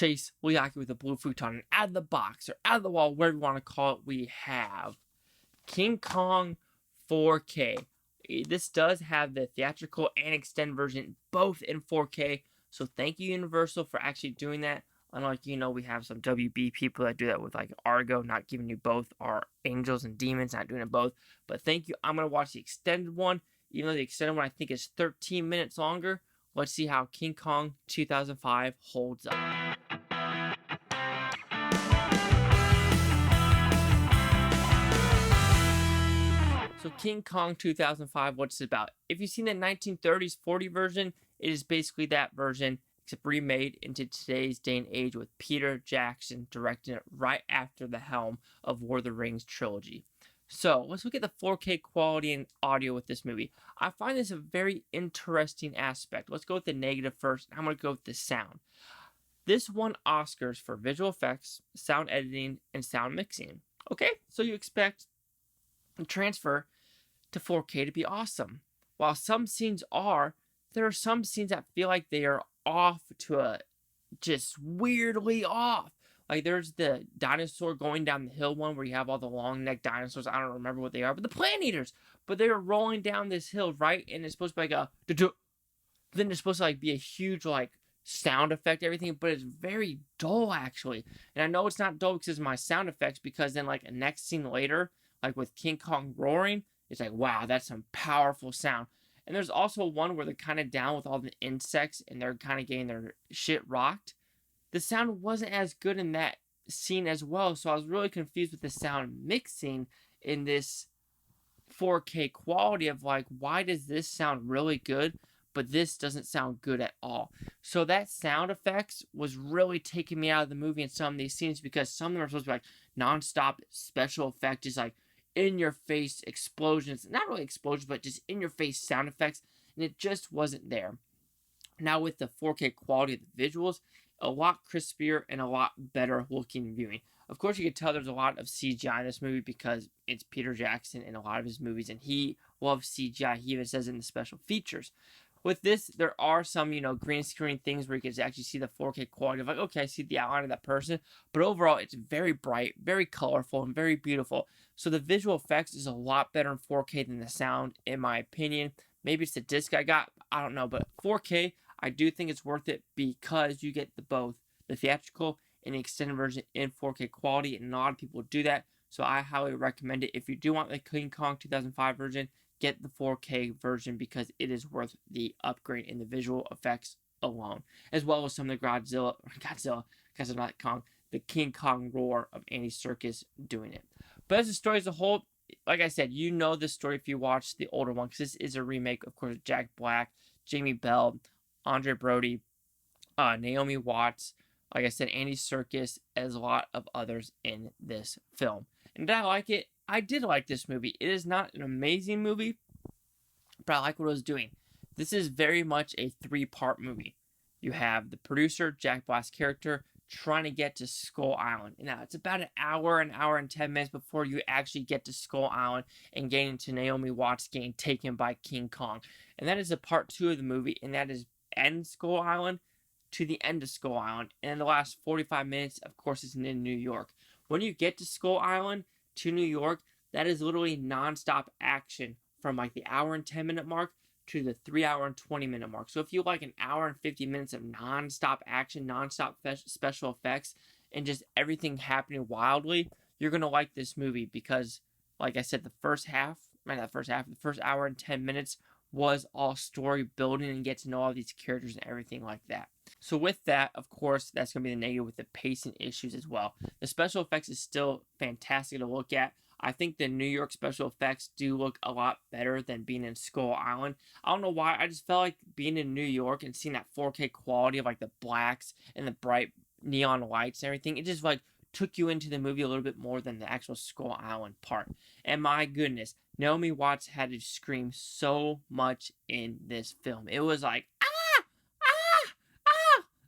Chase Liaki with a blue futon. And out of the box or out of the wall, whatever you want to call it, we have King Kong 4K. This does have the theatrical and extended version, both in 4K. So thank you, Universal, for actually doing that. Unlike, we have some WB people that do that with like Argo, not giving you both, or Angels and Demons, not doing it both. But thank you. I'm going to watch the extended one, even though the extended one I think is 13 minutes longer. Let's see how King Kong 2005 holds up. So King Kong 2005, what's it about? If you've seen the 1930s 40 version, it is basically that version, except remade into today's day and age with Peter Jackson directing it right after the helm of War of the Rings trilogy. So let's look at the 4K quality and audio with this movie. I find this a very interesting aspect. Let's go with the negative first. I'm going to go with the sound. This won Oscars for visual effects, sound editing, and sound mixing. Okay, so you expect the transfer to 4K to be awesome. While some scenes are, there are some scenes that feel like they are off to a just weirdly off. Like there's the dinosaur going down the hill one where you have all the long neck dinosaurs. I don't remember what they are, but the plant eaters. But they're rolling down this hill, right? And it's supposed to be like then it's supposed to like be a huge like sound effect, everything, but it's very dull actually. And I know it's not dull because it's my sound effects, because then like a next scene later, like with King Kong roaring, it's like, wow, that's some powerful sound. And there's also one where they're kind of down with all the insects and they're kind of getting their shit rocked. The sound wasn't as good in that scene as well, so I was really confused with the sound mixing in this 4K quality of like, why does this sound really good, but this doesn't sound good at all? So that sound effects was really taking me out of the movie in some of these scenes, because some of them are supposed to be like non-stop special effect, just like in-your-face explosions. Not really explosions, but just in-your-face sound effects, and it just wasn't there. Now with the 4K quality of the visuals, a lot crispier and a lot better looking viewing. Of course, you can tell there's a lot of CGI in this movie because it's Peter Jackson in a lot of his movies, and he loves CGI. He even says it in the special features. With this, there are some, green screen things where you can actually see the 4K quality of like, okay, I see the outline of that person. But overall, it's very bright, very colorful, and very beautiful. So the visual effects is a lot better in 4K than the sound, in my opinion. Maybe it's the disc I got, I don't know. But 4K, I do think it's worth it because you get both the theatrical and the extended version in 4K quality, and a lot of people do that. So I highly recommend it. If you do want the King Kong 2005 version, get the 4K version because it is worth the upgrade in the visual effects alone, as well as some of the Godzilla, because I'm not Kong, the King Kong roar of Andy Serkis doing it. But as the story as a whole, like I said, you know this story if you watch the older one, because this is a remake, of course, Jack Black, Jamie Bell, Andre Brody, Naomi Watts, like I said, Andy Serkis, as a lot of others in this film. And did I like it? I did like this movie. It is not an amazing movie, but I like what it was doing. This is very much a 3-part movie. You have the producer, Jack Black's character, trying to get to Skull Island. Now, it's about an hour and 10 minutes before you actually get to Skull Island and getting to Naomi Watts getting taken by King Kong. And that is a part 2 of the movie, and that is end Skull Island to the end of Skull Island. And in the last 45 minutes, of course, it's in New York. When you get to Skull Island to New York, that is literally non-stop action from like the hour and 10 minute mark to the 3 hour and 20 minute mark. So if you like an hour and 50 minutes of non-stop action, non-stop special effects, and just everything happening wildly, you're going to like this movie because, like I said, the first hour and 10 minutes was all story building and get to know all these characters and everything like that. So with that, of course, that's going to be the negative with the pacing issues as well. The special effects is still fantastic to look at. I think the New York special effects do look a lot better than being in Skull Island. I don't know why. I just felt like being in New York and seeing that 4K quality of like the blacks and the bright neon lights and everything, it just like took you into the movie a little bit more than the actual Skull Island part. And my goodness, Naomi Watts had to scream so much in this film. It was like,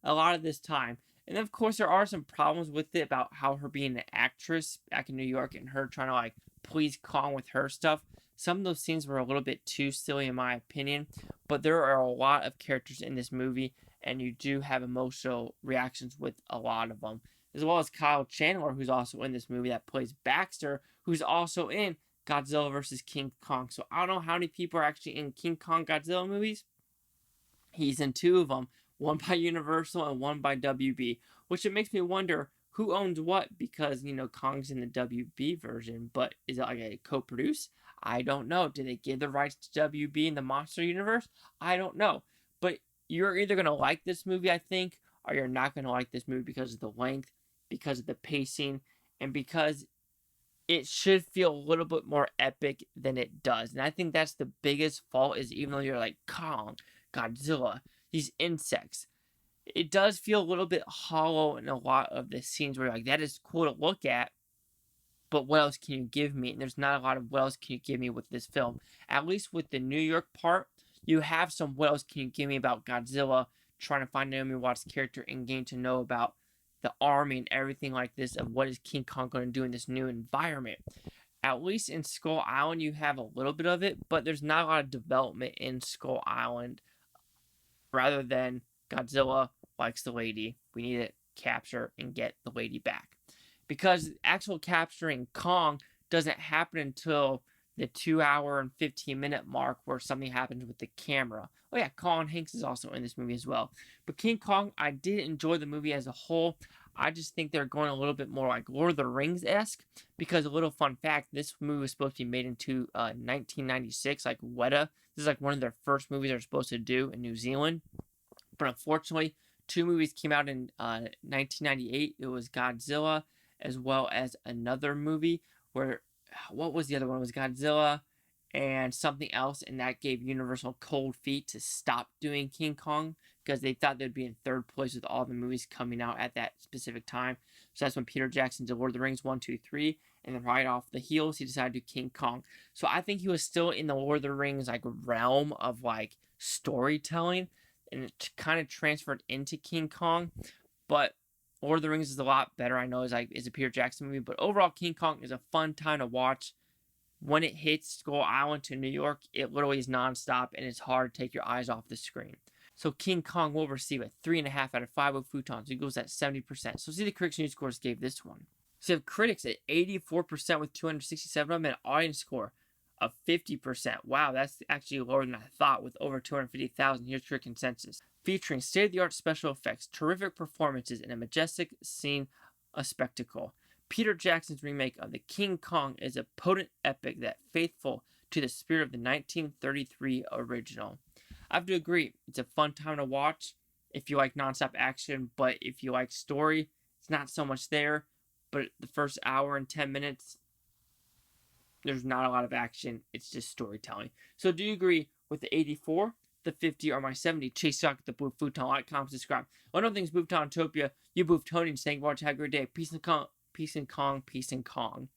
a lot of this time. And of course, there are some problems with it about how her being an actress back in New York and her trying to like please Kong with her stuff. Some of those scenes were a little bit too silly in my opinion, but there are a lot of characters in this movie, and you do have emotional reactions with a lot of them, as well as Kyle Chandler, who's also in this movie, that plays Baxter, who's also in Godzilla vs. King Kong. So I don't know how many people are actually in King Kong Godzilla movies. He's in 2 of them, one by Universal and one by WB, which it makes me wonder who owns what, because, Kong's in the WB version, but is it like a co-produce? I don't know. Did they give the rights to WB in the Monster Universe? I don't know. But you're either going to like this movie, I think, or you're not going to like this movie because of the length, because of the pacing, and because it should feel a little bit more epic than it does. And I think that's the biggest fault, is even though you're like Kong, Godzilla, these insects, it does feel a little bit hollow in a lot of the scenes where you're like, that is cool to look at, but what else can you give me? And there's not a lot of what else can you give me with this film. At least with the New York part, you have some what else can you give me about Godzilla, trying to find Naomi Watts' character and getting to know about the army and everything like this, of what is King Kong going to do in this new environment. At least in Skull Island, you have a little bit of it, but there's not a lot of development in Skull Island, rather than Godzilla likes the lady. We need to capture and get the lady back. Because actual capturing Kong doesn't happen until the 2-hour and 15-minute mark, where something happens with the camera. Oh yeah, Colin Hanks is also in this movie as well. But King Kong, I did enjoy the movie as a whole. I just think they're going a little bit more like Lord of the Rings-esque, because a little fun fact, this movie was supposed to be made into 1996, like Weta. This is like one of their first movies they're supposed to do in New Zealand. But unfortunately, 2 movies came out in 1998. It was Godzilla, as well as another movie where, what was the other one? It was Godzilla and something else, and that gave Universal cold feet to stop doing King Kong, because they thought they'd be in 3rd place with all the movies coming out at that specific time. So that's when Peter Jackson did Lord of the Rings 1, 2, 3, and then right off the heels, he decided to do King Kong. So I think he was still in the Lord of the Rings like realm of like storytelling, and it kind of transferred into King Kong. But Lord of the Rings is a lot better, I know, is a Peter Jackson movie, but overall King Kong is a fun time to watch. When it hits Skull Island to New York, it literally is nonstop, and it's hard to take your eyes off the screen. So King Kong will receive a 3.5 out of 5 with Futon, so it goes at 70%. So see the Critics' News scores gave this one. So you have critics at 84% with 267 of them, and an audience score of 50%. Wow, that's actually lower than I thought, with over 250,000. Here's your consensus. Featuring state-of-the-art special effects, terrific performances, and a majestic scene, a spectacle. Peter Jackson's remake of the King Kong is a potent epic that faithful to the spirit of the 1933 original. I have to agree, it's a fun time to watch if you like nonstop action, but if you like story, it's not so much there. But the first hour and 10 minutes, there's not a lot of action, it's just storytelling. So do you agree with the 84, the 50, or my 70? Chase Sock at the Blue Futon. Like, comment, subscribe. One other thing's Booftopia. You Booftonians, thank you for watching. Have a great day. Peace and Kong. Peace and Kong. Peace and Kong.